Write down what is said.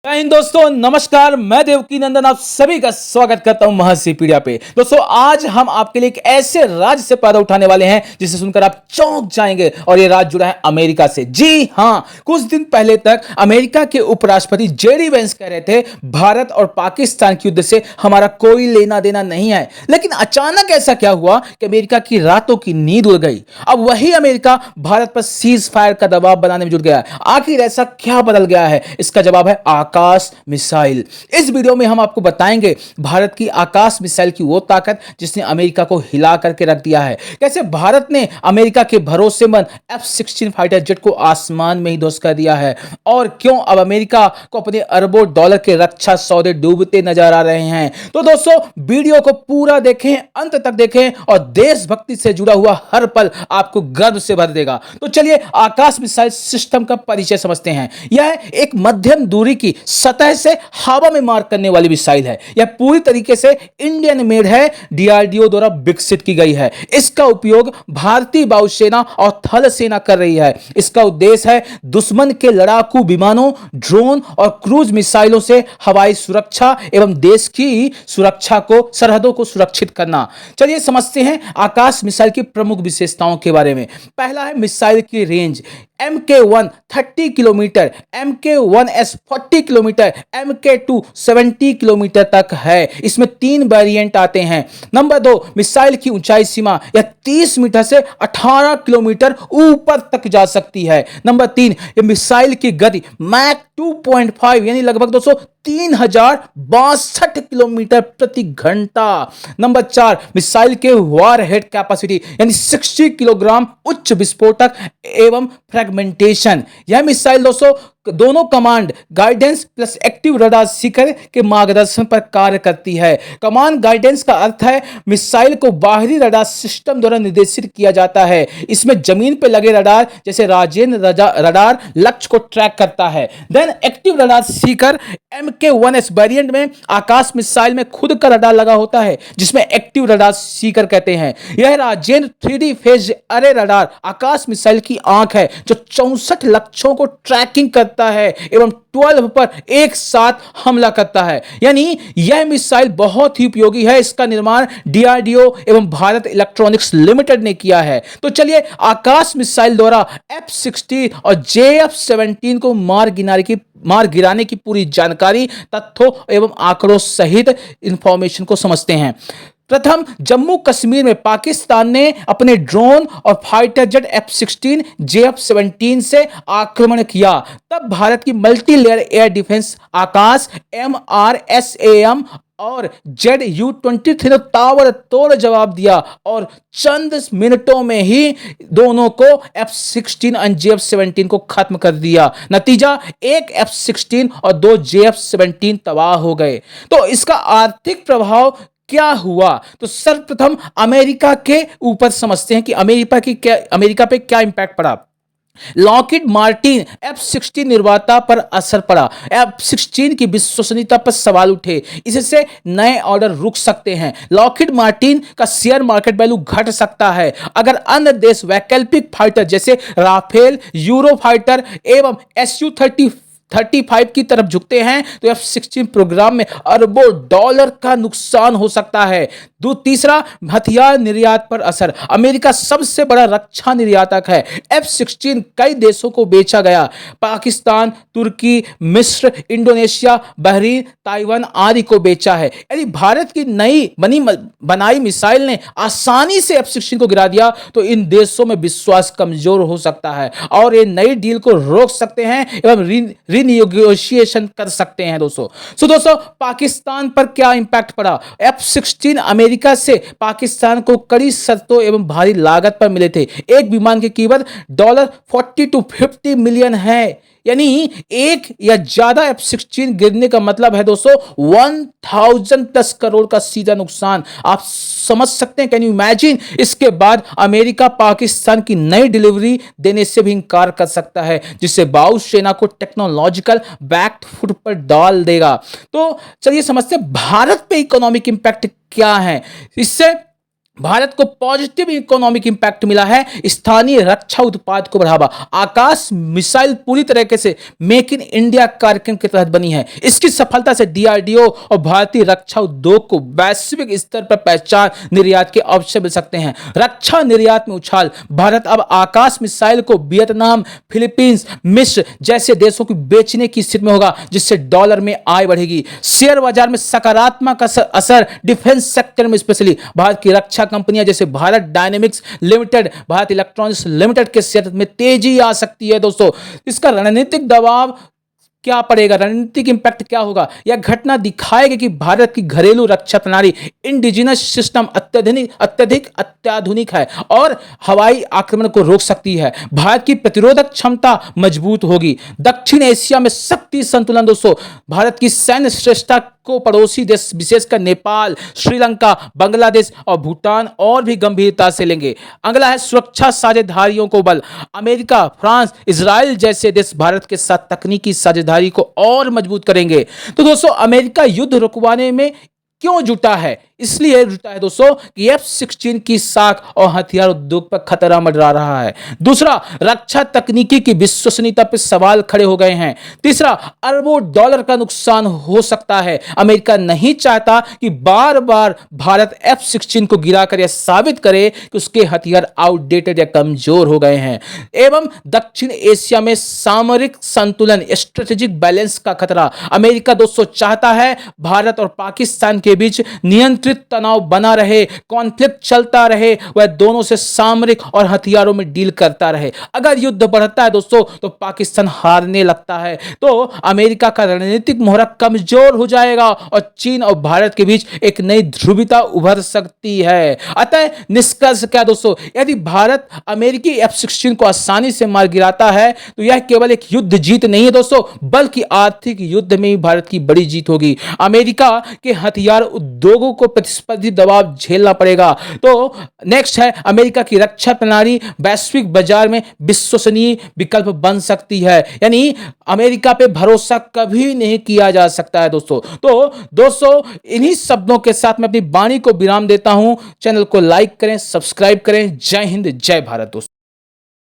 जय हिंद दोस्तों, नमस्कार। मैं देवकी नंदन आप सभी का स्वागत करता हूं महर्षि पीडिया पे। दोस्तों, आज हम आपके लिए एक ऐसे राज्य से पर्दा उठाने वाले हैं जिसे सुनकर आप चौंक जाएंगे। और ये राज्य जुड़ा है अमेरिका से। जी हां, कुछ दिन पहले तक अमेरिका के उपराष्ट्रपति जेडी वेंस कह रहे थे भारत और पाकिस्तान के युद्ध से हमारा कोई लेना देना नहीं है। लेकिन अचानक ऐसा क्या हुआ कि अमेरिका की रातों की नींद उड़ गई। अब वही अमेरिका भारत पर सीज फायर का दबाव बनाने में जुट गया है। आखिर ऐसा क्या बदल गया है? इसका जवाब है आकाश मिसाइल। इस वीडियो में हम आपको बताएंगे भारत की आकाश मिसाइल की वो ताकत जिसने अमेरिका को हिला करके रख दिया है। कैसे भारत ने अमेरिका के भरोसेमंद F-16 फाइटर जेट को आसमान में ही ध्वस्त कर दिया है। और क्यों अब अमेरिका को अपने अरबों डॉलर के रक्षा सौदे डूबते नजर आ रहे हैं। तो दोस्तों, वीडियो को पूरा देखें, अंत तक देखें और देशभक्ति से जुड़ा हुआ हर पल आपको गर्व से भर देगा। तो चलिए आकाश मिसाइल सिस्टम का परिचय समझते हैं। यह एक मध्यम दूरी की सतह से हवा में मार करने वाली मिसाइल है। यह पूरी तरीके से इंडियन मेड है, डीआरडीओ द्वारा विकसित की गई है। इसका उपयोग भारतीय वायुसेना और थल सेना कर रही है। इसका उद्देश्य है दुश्मन के लड़ाकू विमानों, ड्रोन और क्रूज मिसाइलों से हवाई सुरक्षा एवं देश की सुरक्षा को, सरहदों को सुरक्षित करना। चलिए समझते हैं आकाश मिसाइल की प्रमुख विशेषताओं के बारे में। पहला है मिसाइल की range. MK1 30 kilometre, MK1S 40 kilometre, MK2 70 kilometre तक है। इसमें 3 वेरिएंट आते हैं। नंबर 2, मिसाइल की ऊंचाई सीमा यह 30 मीटर से 18 किलोमीटर ऊपर तक जा सकती है। नंबर 3, यह मिसाइल की गति मैक 2.5 यानी लगभग 3062 किलोमीटर प्रति घंटा। नंबर 4, मिसाइल के वार हेड कैपेसिटी यानी 60 किलोग्राम उच्च विस्फोटक एवं फ्रेगमेंटेशन। यह मिसाइल दोस्तों दोनों command guidance plus active radar Sikar के मार्गदर्शन पर कार्य करती है। कमांड गाइडेंस का अर्थ है मिसाइल को बाहरी रडार सिस्टम द्वारा निर्देशित किया जाता है। इसमें जमीन पर लगे रडार जैसे राजेन रडार लक्ष्य को ट्रैक करता है। Then active radar seeker MK1S variant में आकाश मिसाइल में खुद का रडार लगा होता है जिसमें एक्टिव रडार सीकर कहते हैं। यह राजेन 3D फेज अरे रडार आकाश मिसाइल की आंख है जो 64 लक्ष्यों को ट्रैकिंग करता है एवं 12 पर एक साथ हमला करता है। यानी यह मिसाइल बहुत ही उपयोगी है। इसका निर्माण डीआरडीओ एवं भारत इलेक्ट्रॉनिक्स लिमिटेड ने किया है। तो चलिए आकाश मिसाइल द्वारा F-16 और JF-17 को मार गिराने की पूरी जानकारी, तथ्यों एवं आंकड़ों सहित इंफॉर्मेशन को समझते हैं। प्रथम, जम्मू कश्मीर में पाकिस्तान ने अपने ड्रोन और फाइटर जेट F-16 JF-17 से आक्रमण किया। तब भारत की मल्टी लेयर एयर डिफेंस आकाश MRSAM और ZU-23 ने ताबड़तोड़ जवाब दिया और चंद मिनटों में ही दोनों को F-16 और JF-17 को खत्म कर दिया। नतीजा, एक F-16 और 2 JF-17 तबाह हो गए। तो इसका आर्थिक प्रभाव क्या हुआ? तो सर्वप्रथम अमेरिका के ऊपर समझते हैं कि अमेरिका पे क्या इंपैक्ट पड़ा। लॉकहीड मार्टिन F-16 निर्माता पर असर पड़ा। F-16 की विश्वसनीयता पर सवाल उठे। इससे नए ऑर्डर रुक सकते हैं। लॉकहीड मार्टिन का शेयर मार्केट वैल्यू घट सकता है अगर अन्य देश वैकल्पिक फाइटर जैसे राफेल, यूरो फाइटर एवं Su-35 की तरफ झुकते हैं तो F-16 प्रोग्राम में अरबों डॉलर का नुकसान हो सकता है। तीसरा, हथियार निर्यात पर असर। अमेरिका सबसे बड़ा रक्षा निर्यातक है। F-16 कई देशों को बेचा गया। पाकिस्तान, तुर्की, मिस्र, इंडोनेशिया, बहरीन, ताइवान आदि को बेचा है। यदि भारत की नई बनाई मिसाइल ने आसानी से F-16 को गिरा दिया तो इन देशों में विश्वास कमजोर हो सकता है और ये नई डील को रोक सकते हैं एवं रीनिगोशिएशन कर सकते हैं। दोस्तों पाकिस्तान पर क्या इंपैक्ट पड़ा? F-16 अमेरिका से पाकिस्तान को कड़ी शर्तों एवं भारी लागत पर मिले थे। एक विमान की कीमत $40 to 50 मिलियन है। यानी एक या ज्यादा F-16 गिरने का मतलब है दोस्तों 1000+ करोड़ का सीधा नुकसान। आप समझ सकते हैं, कैन यू इमेजिन? इसके बाद अमेरिका पाकिस्तान की नई डिलीवरी देने से भी इंकार कर सकता है जिससे वायुसेना को टेक्नोलॉजिकल बैक फुट पर डाल देगा। तो चलिए समझते हैं भारत पे इकोनॉमिक इंपैक्ट क्या है। इससे भारत को पॉजिटिव इकोनॉमिक इंपैक्ट मिला है, स्थानीय रक्षा उत्पाद को बढ़ावा। आकाश मिसाइल पूरी तरीके से मेक इन इंडिया कार्यक्रम के तहत बनी है। इसकी सफलता से डीआरडीओ और भारतीय रक्षा उद्योग को वैश्विक स्तर पर पहचान, निर्यात के अवसर मिल सकते हैं। रक्षा निर्यात में उछाल, भारत अब आकाश मिसाइल को वियतनाम, फिलीपींस, मिस्र जैसे देशों को बेचने की स्थिति में होगा, जिससे डॉलर में आय बढ़ेगी। शेयर बाजार में सकारात्मक असर, डिफेंस सेक्टर में स्पेशली भारत की रक्षा कंपनियां जैसे Bharat dynamics limited, Bharat electronics limited के शेयर में तेजी आ सकती है दोस्तों। इसका रणनीतिक दबाव क्या पड़ेगा, रणनीतिक इंपैक्ट क्या होगा? यह घटना दिखाएगी कि भारत की घरेलू रक्षा प्रणाली इंडिजिनस सिस्टम अत्याधुनिक है और हवाई आक्रमण को रोक सकती है। भारत की प्रतिरोधक क्षमता मजबूत होगी। दक्षिण एशिया में शक्ति संतुलन दोस्तों, भारत की सैन्य श्रेष्ठता को पड़ोसी देश विशेषकर नेपाल, श्रीलंका, बांग्लादेश और भूटान और भी गंभीरता से लेंगे। अगला है सुरक्षा साझेदारियों को बल। अमेरिका, फ्रांस, इजराइल जैसे देश भारत के साथ तकनीकी साझेदारी को और मजबूत करेंगे। तो दोस्तों, अमेरिका युद्ध रुकवाने में क्यों जुटा है? इसलिए जुटा है दोस्तों कि F-16 की साख और हथियार उद्योग पर खतरा मंडरा रहा है। दूसरा, रक्षा तकनीकी की विश्वसनीयता पर सवाल खड़े हो गए हैं। तीसरा, अरबों डॉलर का नुकसान हो सकता है। अमेरिका नहीं चाहता कि बार बार भारत F-16 को गिराकर यह साबित करे कि उसके हथियार आउटडेटेड या कमजोर हो गए हैं। एवं दक्षिण एशिया में सामरिक संतुलन, स्ट्रेटेजिक बैलेंस का खतरा। अमेरिका दोस्तों चाहता है भारत और पाकिस्तान के बीच नियंत्रित तनाव बना रहे, कॉन्फ्लिक्ट चलता रहे, वह दोनों से सामरिक और हथियारों में डील करता रहे। अगर युद्ध बढ़ता है दोस्तों तो पाकिस्तान हारने लगता है, तो अमेरिका का रणनीतिक मोहरा कमजोर हो जाएगा और चीन और भारत के बीच एक नई ध्रुवीयता उभर सकती है। अतः निष्कर्ष क्या दोस्तों, यदि भारत अमेरिकी F-16 को आसानी से मार गिराता है तो यह केवल एक युद्ध जीत नहीं है दोस्तों, बल्कि आर्थिक युद्ध में ही भारत की बड़ी जीत होगी। अमेरिका के हथियार उद्योगों को प्रतिस्पर्धी दबाव झेलना पड़ेगा। तो नेक्स्ट है, अमेरिका की रक्षा प्रणाली वैश्विक बाजार में विश्वसनीय विकल्प बन सकती है। यानी अमेरिका पे भरोसा कभी नहीं किया जा सकता है दोस्तों। तो दोस्तों, इन्हीं शब्दों के साथ मैं अपनी वाणी को विराम देता हूं। चैनल को लाइक करें, सब्सक्राइब करें। जय हिंद, जय भारत दोस्तों।